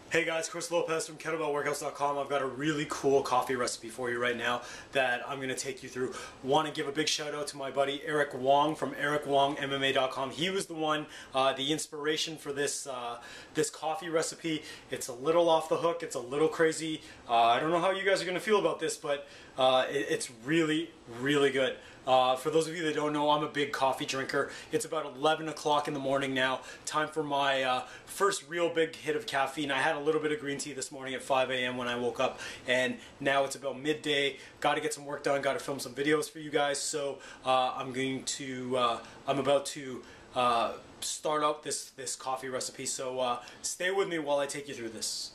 Hey guys, Chris Lopez from CoconutButterCoffee.com. I've got a really cool coffee recipe for you right now that I'm going to take you through. Want to give a big shout out to my buddy Eric Wong from EricWongMMA.com. He was the one, the inspiration for this this coffee recipe. It's a little off the hook. It's a little crazy. I don't know how you guys are going to feel about this, but it's really, really good. For those of you that don't know, I'm a big coffee drinker. It's about 11 o'clock in the morning now. Time for my first real big hit of caffeine. I had a little bit of green tea this morning at 5 a.m. when I woke up, and now it's about midday. Got to get some work done. Got to film some videos for you guys. So I'm about to start out this coffee recipe. So stay with me while I take you through this.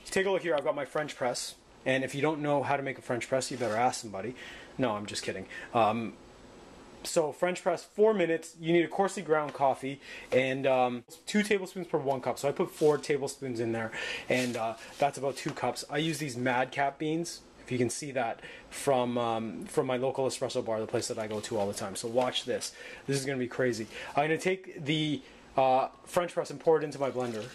Take a look here. I've got my French press. And if you don't know how to make a French press, you better ask somebody. No, I'm just kidding. So French press, 4 minutes. You need a coarsely ground coffee and 2 tablespoons per 1 cup. So I put 4 tablespoons in there, and that's about 2 cups. I use these Madcap beans. If you can see that from my local espresso bar, the place that I go to all the time. So watch this. This is going to be crazy. I'm going to take the French press and pour it into my blender.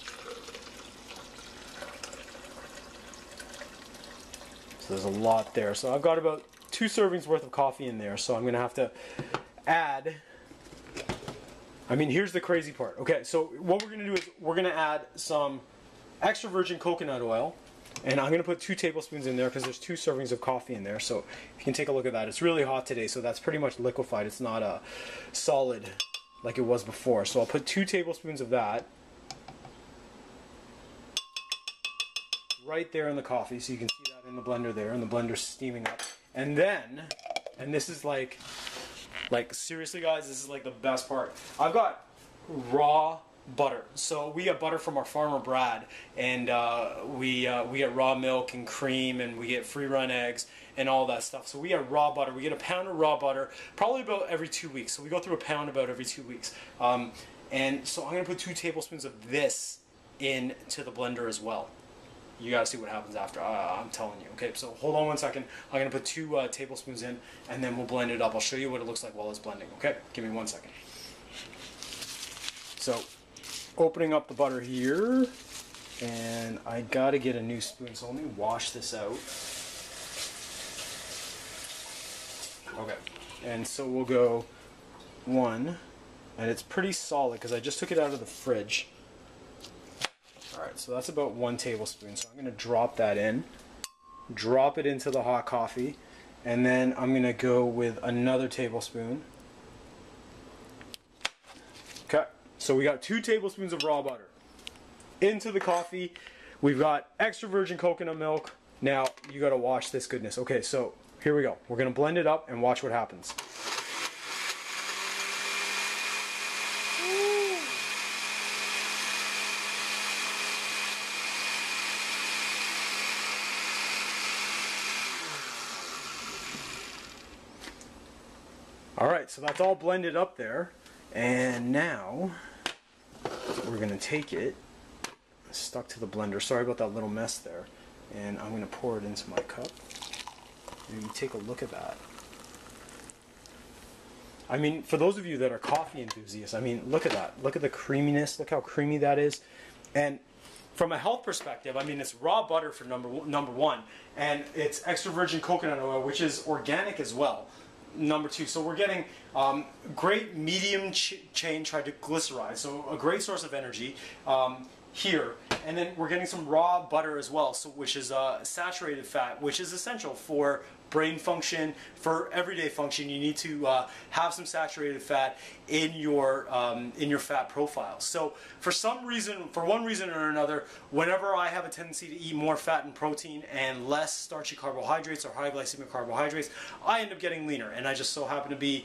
So there's a lot there. So I've got about 2 servings worth of coffee in there. So I'm going to have to add, I mean, here's the crazy part. Okay, so what we're going to do is we're going to add some extra virgin coconut oil. And I'm going to put 2 tablespoons in there because there's 2 servings of coffee in there. So you can take a look at that. It's really hot today, so that's pretty much liquefied. It's not a solid like it was before. So I'll put 2 tablespoons of that right there in the coffee. So you can see that in the blender there, and the blender's steaming up. And then, and this is like seriously guys, this is like the best part. I've got raw butter. So we get butter from our farmer Brad, and we get raw milk and cream, and we get free run eggs and all that stuff. So we get raw butter. We get a pound of raw butter probably about every 2 weeks. So we go through a pound about every 2 weeks. And so I'm going to put 2 tablespoons of this into the blender as well. You gotta see what happens after. I'm telling you. Okay, so hold on 1 second. I'm gonna put 2 tablespoons in, and then we'll blend it up. I'll show you what it looks like while it's blending. Okay, give me 1 second. So, opening up the butter here, and I gotta get a new spoon. So let me wash this out. Okay, and so we'll go 1, and it's pretty solid because I just took it out of the fridge. Alright, so that's about 1 tablespoon. So I'm going to drop that in, drop it into the hot coffee, and then I'm going to go with another tablespoon. Okay, so we got 2 tablespoons of raw butter into the coffee. We've got extra virgin coconut milk. Now you got to watch this goodness. Okay, so here we go. We're going to blend it up and watch what happens. Alright, so that's all blended up there, and now we're going to take it, stuck to the blender, sorry about that little mess there, and I'm going to pour it into my cup. And you take a look at that. I mean, for those of you that are coffee enthusiasts, I mean, look at that. Look at the creaminess, look how creamy that is. And from a health perspective, I mean, it's raw butter for number one, and it's extra virgin coconut oil, which is organic as well. Number 2, so we're getting great medium chain triglycerides, so a great source of energy here, and then we're getting some raw butter as well, so which is saturated fat, which is essential for brain function, for everyday function. You need to have some saturated fat in your fat profile. So for some reason, for one reason or another, whenever I have a tendency to eat more fat and protein and less starchy carbohydrates or high glycemic carbohydrates, I end up getting leaner. And I just so happen to be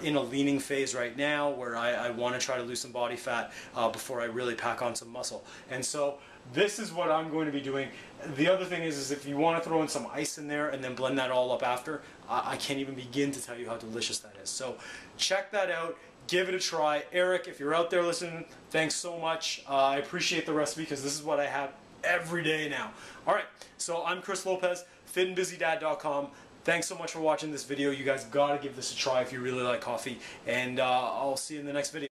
in a leaning phase right now, where I want to try to lose some body fat before I really pack on some muscle. And so this is what I'm going to be doing. The other thing is if you want to throw in some ice in there and then blend that all up after, I can't even begin to tell you how delicious that is. So check that out. Give it a try. Eric, if you're out there listening, thanks so much. I appreciate the recipe because this is what I have every day now. Alright, so I'm Chris Lopez, fitandbusydad.com. Thanks so much for watching this video. You guys gotta give this a try if you really like coffee. And I'll see you in the next video.